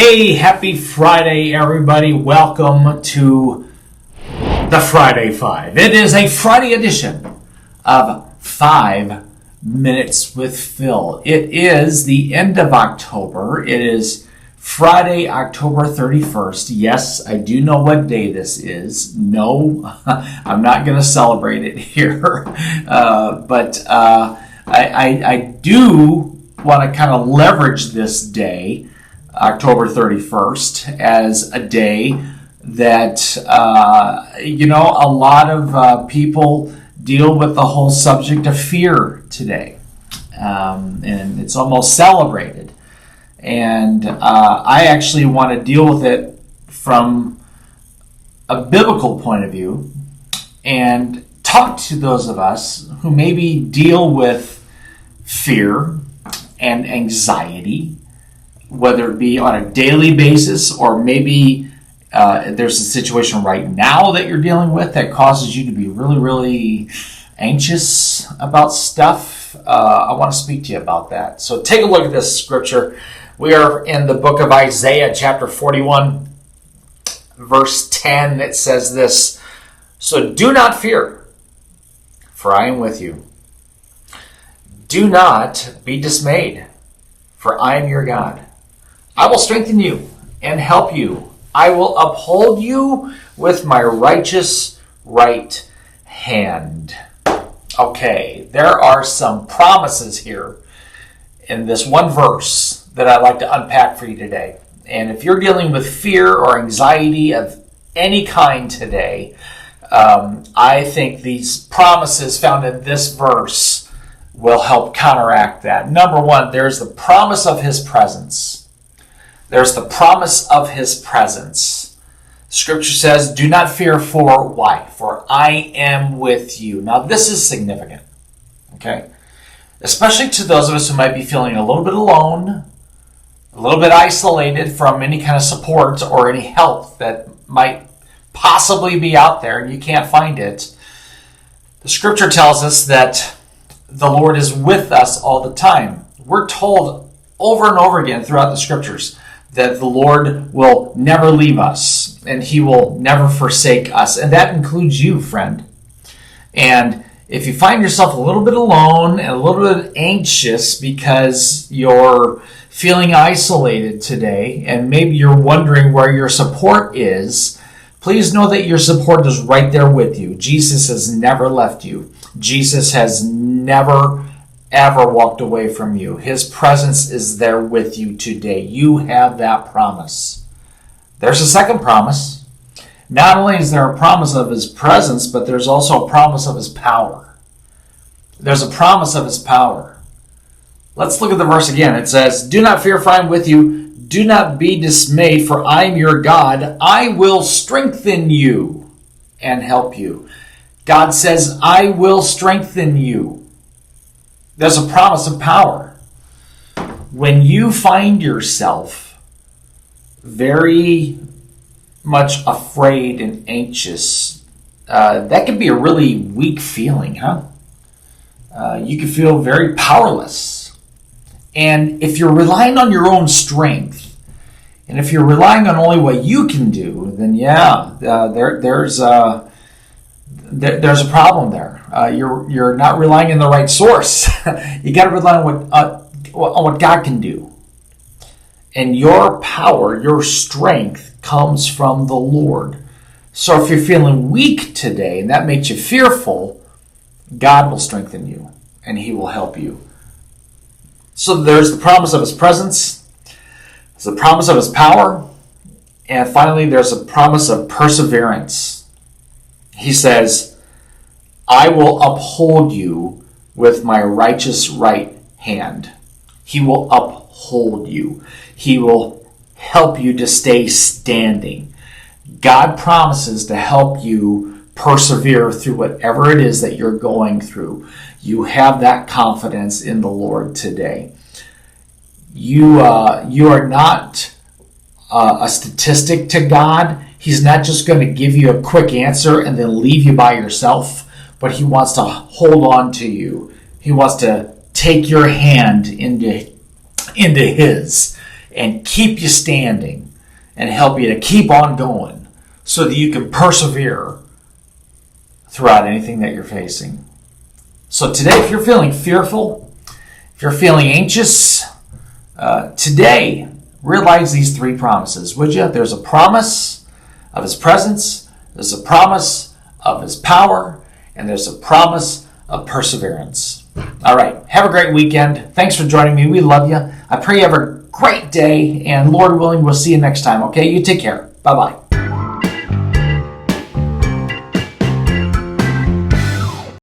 Hey, happy Friday, everybody. Welcome to the Friday Five. It is a Friday edition of 5 Minutes with Phil. It is the end of October. It is Friday, October 31st. Yes, I do know what day this is. No, I'm not going to celebrate it here. But I do want to kind of leverage this day, October 31st, as a day that, a lot of people deal with the whole subject of fear today. And it's almost celebrated. And I actually want to deal with it from a biblical point of view and talk to those of us who maybe deal with fear and anxiety, whether it be on a daily basis or maybe there's a situation right now that you're dealing with that causes you to be really, really anxious about stuff. I want to speak to you about that. So take a look at this scripture. We are in the book of Isaiah, chapter 41, verse 10. It says this: "So do not fear, for I am with you. Do not be dismayed, for I am your God. I will strengthen you and help you. I will uphold you with my righteous right hand." Okay, there are some promises here in this one verse that I'd like to unpack for you today. And if you're dealing with fear or anxiety of any kind today, I think these promises found in this verse will help counteract that. Number one, there's the promise of His presence. There's the promise of His presence. Scripture says, "Do not fear, for" why? "For I am with you." Now, this is significant, okay? Especially to those of us who might be feeling a little bit alone, a little bit isolated from any kind of support or any help that might possibly be out there and you can't find it. The Scripture tells us that the Lord is with us all the time. We're told over and over again throughout the Scriptures that the Lord will never leave us and He will never forsake us. And that includes you, friend. And if you find yourself a little bit alone and a little bit anxious because you're feeling isolated today and maybe you're wondering where your support is, please know that your support is right there with you. Jesus has never left you. Jesus has never ever walked away from you. His presence is there with you today. You have that promise. There's a second promise. Not only is there a promise of His presence, but there's also a promise of His power. There's a promise of His power. Let's look at the verse again. It says, "Do not fear, for I am with you. Do not be dismayed, for I am your God. I will strengthen you and help you." God says, "I will strengthen you." There's a promise of power. When you find yourself very much afraid and anxious, that can be a really weak feeling, huh? You can feel very powerless. And if you're relying on your own strength, and if you're relying on only what you can do, then there's a problem there. You're not relying on the right source. You got to rely on what God can do. And your power, your strength comes from the Lord. So if you're feeling weak today and that makes you fearful, God will strengthen you and He will help you. So there's the promise of His presence. There's the promise of His power. And finally, there's a promise of perseverance. He says, "I will uphold you with my righteous right hand." He will uphold you. He will help you to stay standing. God promises to help you persevere through whatever it is that you're going through. You have that confidence in the Lord today. You are not a statistic to God. He's not just going to give you a quick answer and then leave you by yourself, but He wants to hold on to you. He wants to take your hand into His and keep you standing and help you to keep on going so that you can persevere throughout anything that you're facing. So today, if you're feeling fearful, if you're feeling anxious, today, realize these 3 promises, would you? There's a promise of His presence, there's a promise of His power, and there's a promise of perseverance. All right, have a great weekend. Thanks for joining me. We love you. I pray you have a great day, and Lord willing, we'll see you next time, okay? You take care. Bye-bye.